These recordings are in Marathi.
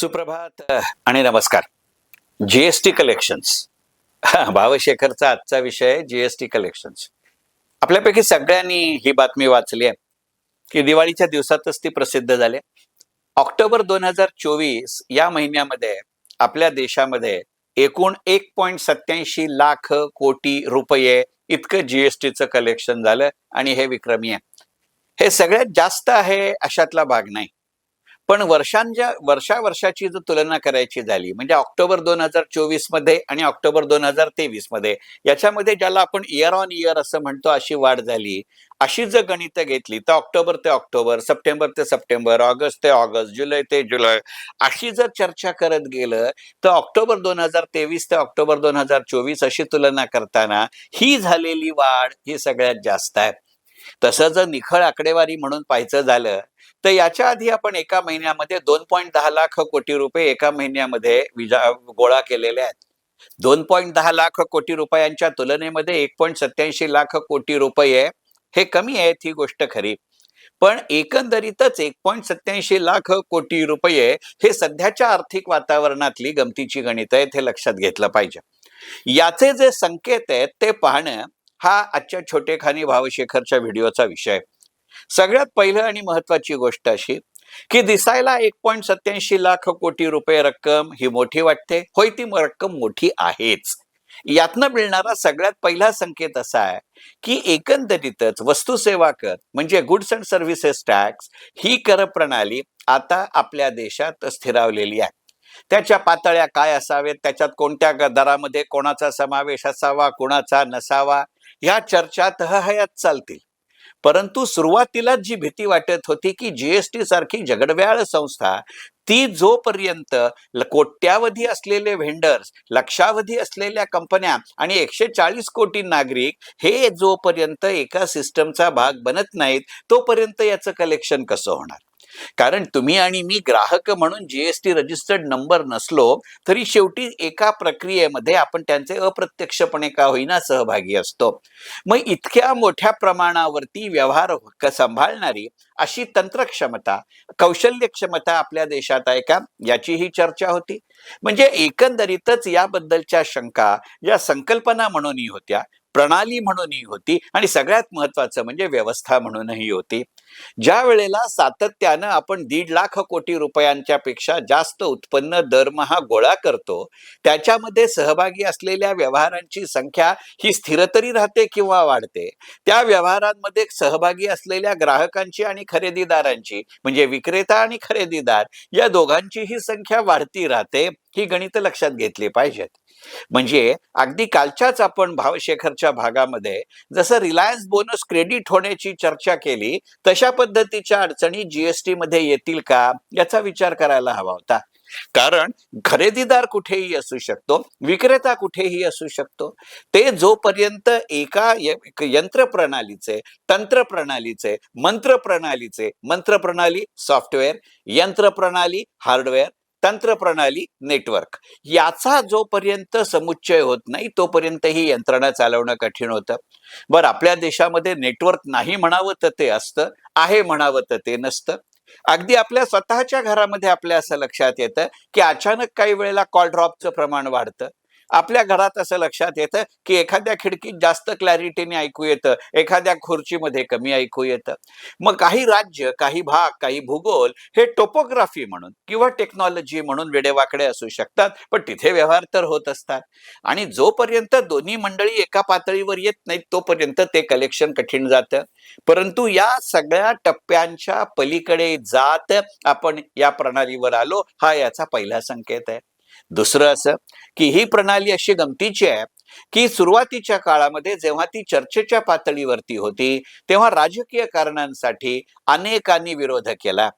सुप्रभात आणि नमस्कार. GST collections. भावशेखरचा आजचा विषय जीएसटी कलेक्शन्स. आपल्यापैकी सगळ्यांनी ही बातमी वाचली आहे की दिवाळीच्या दिवसातच ती प्रसिद्ध झाली. ऑक्टोबर 2024 या महिन्यामध्ये आपल्या देशामध्ये एकूण 1.87 लाख कोटी रुपये इतकं जीएसटीचं कलेक्शन झालं आणि हे विक्रमी आहे. हे सगळ्यात जास्त आहे अशातला भाग नाही. पण वर्षाची जर तुलना करायची झाली म्हणजे ऑक्टोबर 2024 मध्ये आणि ऑक्टोबर 2023 मध्ये याच्यामध्ये ज्याला आपण इयर ऑन इयर असं म्हणतो अशी वाढ झाली. अशी जर गणितं घेतली तर ऑक्टोबर ते ऑक्टोबर, सप्टेंबर ते सप्टेंबर, ऑगस्ट ते ऑगस्ट, जुलै ते जुलै अशी जर चर्चा करत गेलं तर ऑक्टोबर 2023 ते ऑक्टोबर 2024 अशी तुलना करताना ही झालेली वाढ ही सगळ्यात जास्त आहे. तसं जर निखळ आकडेवारी म्हणून पाहायचं झालं तर याच्या आधी आपण एका महिन्यामध्ये 2.10 लाख कोटी रुपये एका महिन्यामध्ये गोळा केलेले आहेत. 2.10 लाख कोटी रुपयांच्या तुलनेमध्ये 1.87 लाख कोटी रुपये हे कमी आहेत, ही गोष्ट खरी. पण एकंदरीतच 1.87 लाख कोटी रुपये हे सध्याच्या आर्थिक वातावरणातली गमतीची गणित आहेत, हे लक्षात घेतलं पाहिजे. याचे जे संकेत आहेत ते पाहणं हा आजच्या छोटेखानी भावशेखरच्या व्हिडिओचा विषय. सगळ्यात पहिलं आणि महत्वाची गोष्ट अशी की दिसायला 1.87 लाख कोटी रुपये रक्कम ही मोठी वाटते. होय, ती रक्कम मोठी आहेच. यातनं मिळणारा सगळ्यात पहिला संकेत असा आहे की एकंदरीतच वस्तू सेवा कर म्हणजे गुड्स अँड सर्व्हिसेस टॅक्स ही कर प्रणाली आता आपल्या देशात स्थिरावलेली आहे. त्याच्या पातळ्या काय असावेत, त्याच्यात कोणत्या दरामध्ये कोणाचा समावेश असावा, कोणाचा नसावा, ह्या चर्चा तहहयात चालतील. परंतु सुरुवातीला जी भीती वाटत होती की जीएसटी सारखी जगडव्याळ संस्था ती जोपर्यंत कोट्यावधी असलेले व्हेंडर्स, लक्षावधी असलेल्या कंपन्या आणि 140 कोटी नागरिक हे जोपर्यंत एका सिस्टमचा भाग बनत नाहीत तोपर्यंत याचं कलेक्शन कसं होणार. कारण तुम्ही आणि मी ग्राहक म्हणून जीएसटी रजिस्टर्ड नंबर नसलो तरी शेवटी एका प्रक्रियेमध्ये आपण त्यांचे अप्रत्यक्षपणे का होईना सहभागी असतो. मग इतक्या मोठ्या प्रमाणावरती व्यवहार सांभाळणारी अशी तंत्रक्षमता, कौशल्य क्षमता आपल्या देशात आहे का, याची ही चर्चा होती. म्हणजे एकंदरीतच याबद्दलच्या शंका या संकल्पना म्हणूनही होत्या, प्रणाली म्हणूनही होती आणि सगळ्यात महत्वाचं म्हणजे व्यवस्था म्हणूनही होती. ज्या वेळेला सातत्यानं आपण 1.5 लाख कोटी रुपयांच्या पेक्षा जास्त उत्पन्न दरमहा गोळा करतो त्याच्यामध्ये सहभागी असलेल्या व्यवहारांची संख्या ही स्थिर तरी राहते किंवा वाढते. त्या व्यवहारांमध्ये सहभागी असलेल्या ग्राहकांची आणि खरेदीदारांची म्हणजे विक्रेता आणि खरेदीदार या दोघांची ही संख्या वाढती राहते. ही गणित लक्षात घेतली पाहिजेत. म्हणजे अगदी कालच्याच आपण भावशेखरच्या भागामध्ये जसं रिलायन्स बोनस क्रेडिट होण्याची चर्चा केली तशा पद्धतीच्या अडचणी जीएसटी मध्ये येतील का याचा विचार करायला हवा होता. कारण खरेदीदार कुठेही असू शकतो, विक्रेता कुठेही असू शकतो. ते जोपर्यंत एका यंत्रप्रणालीचे, तंत्रप्रणालीचे, मंत्रप्रणाली सॉफ्टवेअर, यंत्रप्रणाली हार्डवेअर, तंत्रप्रणाली नेटवर्क याचा जोपर्यंत समुच्चय होत नाही तोपर्यंत ही यंत्रणा चालवणं कठीण होतं. बरं, आपल्या देशामध्ये नेटवर्क नाही म्हणावं तर ते असतं, आहे म्हणावं तर ते नसतं. अगदी आपल्या स्वतःच्या घरामध्ये आपल्या असं लक्षात येतं की अचानक काही वेळेला कॉल ड्रॉपचं प्रमाण वाढतं. आपल्या घरात असं लक्षात येतं की एखाद्या खिडकीत जास्त क्लॅरिटीने ऐकू येतं, एखाद्या खुर्चीमध्ये कमी ऐकू येतं. मग काही राज्य, काही भाग, काही भूगोल हे टोपोग्राफी म्हणून किंवा टेक्नॉलॉजी म्हणून वेडेवाकडे असू शकतात, पण तिथे व्यवहार तर होत असतात. आणि जोपर्यंत दोन्ही मंडळी एका पातळीवर येत नाहीत तोपर्यंत ते कलेक्शन कठीण जातं. परंतु या सगळ्या टप्प्यांच्या पलीकडे जात आपण या प्रणालीवर आलो, हा याचा पहिला संकेत आहे. दुसरं असं की ही प्रणाली अशी गमतीची आहे की सुरुवातीच्या काळामध्ये जेव्हा ती चर्चेच्या पातळीवरती होती तेव्हा राजकीय कारणांसाठी अनेकांनी विरोध केला.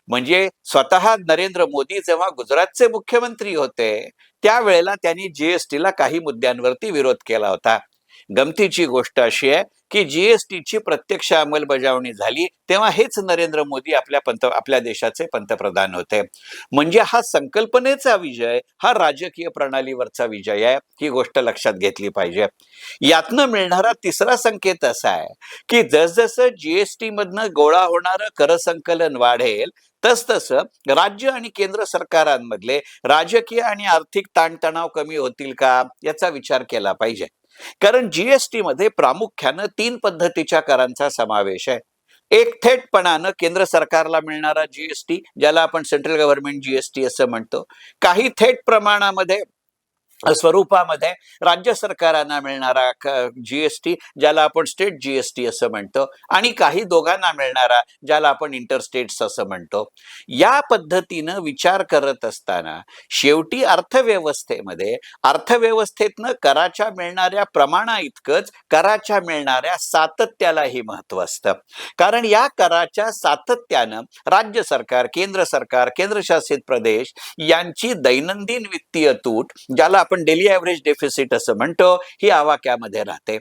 म्हणजे स्वतः नरेंद्र मोदी जेव्हा गुजरातचे मुख्यमंत्री होते त्यावेळेला त्यांनी जीएसटीला काही मुद्द्यांवरती विरोध केला होता. गमतीची गोष्ट अशी आहे की जीएसटीची प्रत्यक्ष अंमलबजावणी झाली तेव्हा हेच नरेंद्र मोदी आपल्या देशाचे पंतप्रधान होते. म्हणजे हा संकल्पनेचा विजय, हा राजकीय प्रणालीवरचा विजय आहे, ही गोष्ट लक्षात घेतली पाहिजे. यातनं मिळणारा तिसरा संकेत असा आहे की जसजसं जीएसटी मधनं गोळा होणारं कर संकलन वाढेल तसतसं राज्य आणि केंद्र सरकारांमधले राजकीय आणि आर्थिक ताणतणाव कमी होतील का याचा विचार केला पाहिजे. कारण जीएसटी मध्ये प्रामुख्यानं 3 पद्धतीच्या करांचा समावेश आहे. एक थेटपणानं केंद्र सरकारला मिळणारा जीएसटी, ज्याला आपण सेंट्रल गव्हर्नमेंट जीएसटी असं म्हणतो. काही थेट प्रमाणामध्ये स्वरूपामध्ये राज्य सरकारांना मिळणारा जीएसटी, ज्याला आपण स्टेट जीएसटी असं म्हणतो, आणि काही दोघांना मिळणारा, ज्याला आपण इंटरस्टेट्स असं म्हणतो. या पद्धतीनं विचार करत असताना शेवटी अर्थव्यवस्थेतनं कराच्या मिळणाऱ्या प्रमाणा इतकंच कराच्या मिळणाऱ्या सातत्यालाही महत्व असतं. कारण या कराच्या सातत्यानं राज्य सरकार, केंद्रशासित प्रदेश यांची दैनंदिन वित्तीय तूट, ज्याला आपण डेली ॲव्हरेज डेफिसिट असं म्हणतो, ही आवाक्यामध्ये राहते.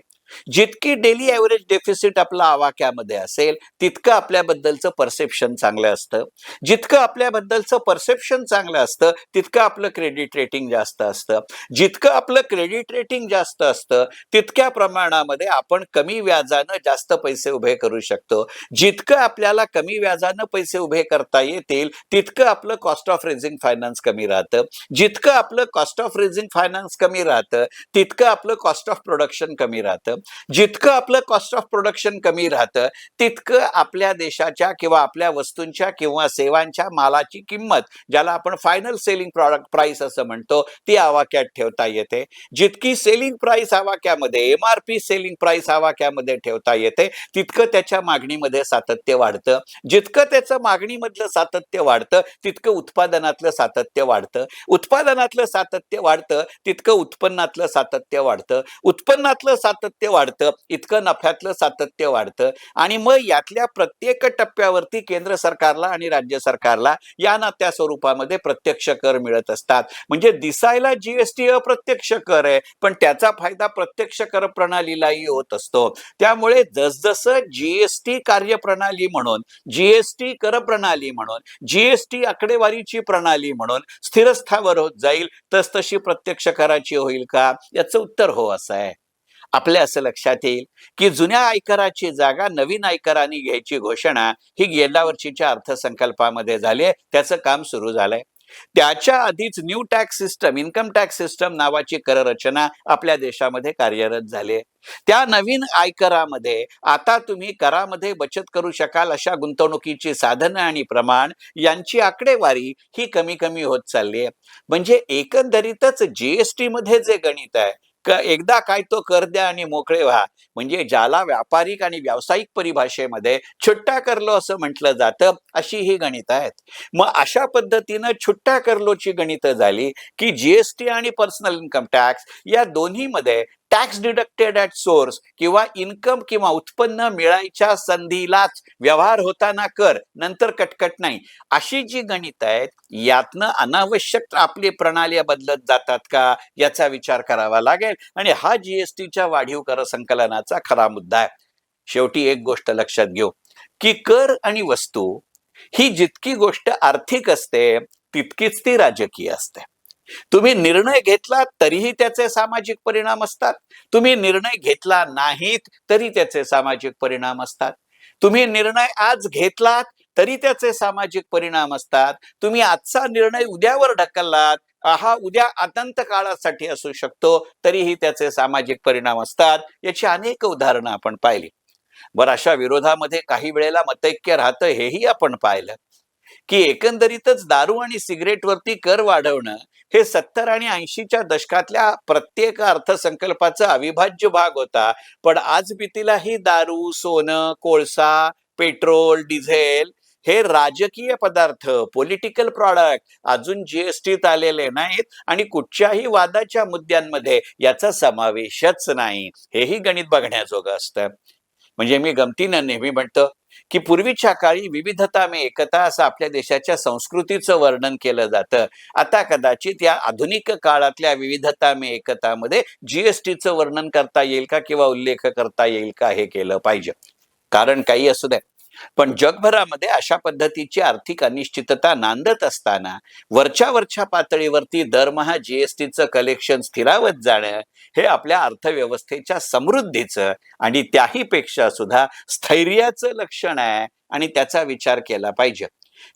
जितकी डेली ॲव्हरेज डेफिसिट आपला आवाक्यामध्ये असेल तितकं आपल्याबद्दलचं परसेप्शन चांगलं असतं. जितकं आपल्याबद्दलचं परसेप्शन चांगलं असतं तितकं आपलं क्रेडिट रेटिंग जास्त असतं. जितकं आपलं क्रेडिट रेटिंग जास्त असतं तितक्या प्रमाणामध्ये आपण कमी व्याजानं जास्त पैसे उभे करू शकतो. जितकं आपल्याला कमी व्याजानं पैसे उभे करता येतील तितकं आपलं कॉस्ट ऑफ रेझिंग फायनान्स कमी राहतं. जितकं आपलं कॉस्ट ऑफ रेझिंग फायनान्स कमी राहतं तितकं आपलं कॉस्ट ऑफ प्रोडक्शन कमी राहतं. जितकं आपलं कॉस्ट ऑफ प्रोडक्शन कमी राहतं तितकं आपल्या देशाच्या किंवा आपल्या वस्तूंच्या किंवा सेवांच्या मालाची किंमत, ज्याला आपण फायनल सेलिंग प्रॉडक्ट प्राइस असं म्हणतो, ती आवाक्यात ठेवता येते. जितकी सेलिंग प्राइस आवाक्यामध्ये, एमआरपी सेलिंग प्राइस आवाक्यामध्ये ठेवता येते तितकं त्याच्या मागणीमध्ये सातत्य वाढतं. जितकं त्याचं मागणीमधलं सातत्य वाढतं तितकं उत्पादनातलं सातत्य वाढतं. उत्पादनातलं सातत्य वाढतं तितकं उत्पन्नातलं सातत्य वाढतं. उत्पन्नातलं सातत्य वाढतं इतकं नफ्यातलं सातत्य वाढतं. आणि मग यातल्या प्रत्येक टप्प्यावरती केंद्र सरकारला आणि राज्य सरकारला या ना त्या स्वरूपामध्ये प्रत्यक्ष कर मिळत असतात. म्हणजे दिसायला जीएसटी अप्रत्यक्ष कर आहे, पण त्याचा फायदा प्रत्यक्ष कर प्रणालीलाही होत असतो. त्यामुळे जसजसं जीएसटी कार्यप्रणाली म्हणून, जीएसटी कर प्रणाली म्हणून, जीएसटी आकडेवारीची प्रणाली म्हणून स्थिरस्थावर होत जाईल तसतशी प्रत्यक्ष कराची होईल का, याचं उत्तर हो असं आहे. आपल्या असं लक्षात येईल की जुन्या आयकराची जागा नवीन आयकरांनी घ्यायची घोषणा ही गेल्या वर्षीच्या अर्थसंकल्पामध्ये झाली आहे. त्याचं काम सुरू झालंय. त्याच्या आधीच new tax system, income tax system नावाची कररचना आपल्या देशामध्ये कार्यरत झाली आहे. त्या नवीन आयकरामध्ये आता तुम्ही करामध्ये बचत करू शकाल अशा गुंतवणुकीची साधनं आणि प्रमाण यांची आकडेवारी ही कमी कमी होत चालली आहे. म्हणजे एकंदरीतच जीएसटी मध्ये जे गणित आहे, एकदा काय तो कर द्या आणि मोकळे व्हा, म्हणजे ज्याला व्यापारिक आणि व्यावसायिक परिभाषेमध्ये छुट्टा करलो असं म्हटलं जातं, अशी ही गणित आहेत. मग अशा पद्धतीनं छुट्टा करलोची गणितं झाली की जीएसटी आणि पर्सनल इन्कम टॅक्स या दोन्हीमध्ये टॅक्स डिडक्टेड ॲट सोर्स किंवा इन्कम किंवा उत्पन्न मिळायच्या संधीलाच व्यवहार होताना कर, नंतर कटकट नाही, अशी जी गणित आहेत यातनं अनावश्यक आपली प्रणाली बदलत जातात का याचा विचार करावा लागेल. आणि हा जीएसटीच्या वाढीव कर संकलनाचा खरा मुद्दा आहे. शेवटी एक गोष्ट लक्षात घेऊ की कर आणि वस्तू ही जितकी गोष्ट आर्थिक असते तितकीच ती राजकीय असते. तुम्ही निर्णय घेतला तरीही त्याचे सामाजिक परिणाम असतात. तुम्ही निर्णय घेतला नाहीत तरी त्याचे सामाजिक परिणाम असतात. तुम्ही निर्णय आज घेतलात तरी त्याचे सामाजिक परिणाम असतात. तुम्ही आजचा निर्णय उद्यावर ढकललात, हा उद्या अनंत काळासाठी असू शकतो, तरीही त्याचे सामाजिक परिणाम असतात. याची अनेक उदाहरणं आपण पाहिली. बरं, अशा विरोधामध्ये काही वेळेला मतैक्य राहतं हेही आपण पाहिलं की एकंदरीतच दारू आणि सिगरेटवरती कर वाढवणं हे 70 आणि 80च्या दशकातल्या प्रत्येक अर्थसंकल्पाचा अविभाज्य भाग होता. पण आज भीतीलाही दारू, सोनं, कोळसा, पेट्रोल, डिझेल हे राजकीय पदार्थ, पॉलिटिकल प्रॉडक्ट अजून जीएसटीत आलेले नाहीत आणि कुठच्याही वादाच्या मुद्द्यांमध्ये याचा समावेशच नाही. हेही गणित बघण्याजोगं असतं. म्हणजे मी गमतीनं नेहमी म्हणतो की पूर्वीच्या काळी विविधता में एकता असं आपल्या देशाच्या संस्कृतीचं वर्णन केलं जातं. आता कदाचित या आधुनिक काळातल्या विविधता में एकतामध्ये जीएसटीचं वर्णन करता येईल का किंवा उल्लेख करता येईल का हे केलं पाहिजे. कारण काही असू द्या, पण जगभरामध्ये अशा पद्धतीची आर्थिक अनिश्चितता नांदत असताना वरच्या पातळीवरती दरमहा जीएसटीचं कलेक्शन स्थिरावत जाणं हे आपल्या अर्थव्यवस्थेच्या समृद्धीचं आणि त्याही पेक्षा सुद्धा स्थैर्याचं लक्षण आहे आणि त्याचा विचार केला पाहिजे.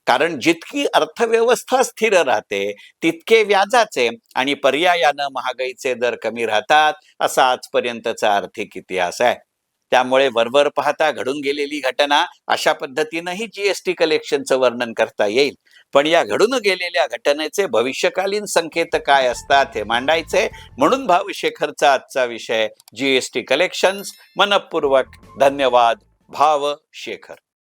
कारण जितकी अर्थव्यवस्था स्थिर राहते तितके व्याजाचे आणि पर्यायानं महागाईचे दर कमी राहतात असा आजपर्यंतचा आर्थिक इतिहास आहे. त्यामुळे वरवर पाहता घडून गेलेली घटना अशा पद्धतीनंही जीएसटी कलेक्शनचं वर्णन करता येईल. पण या घडून गेलेल्या घटनेचे भविष्यकालीन संकेत काय असतात हे मांडायचे, म्हणून भावशेखरचा आजचा विषय जीएसटी कलेक्शन्स. मनपूर्वक धन्यवाद. भावशेखर.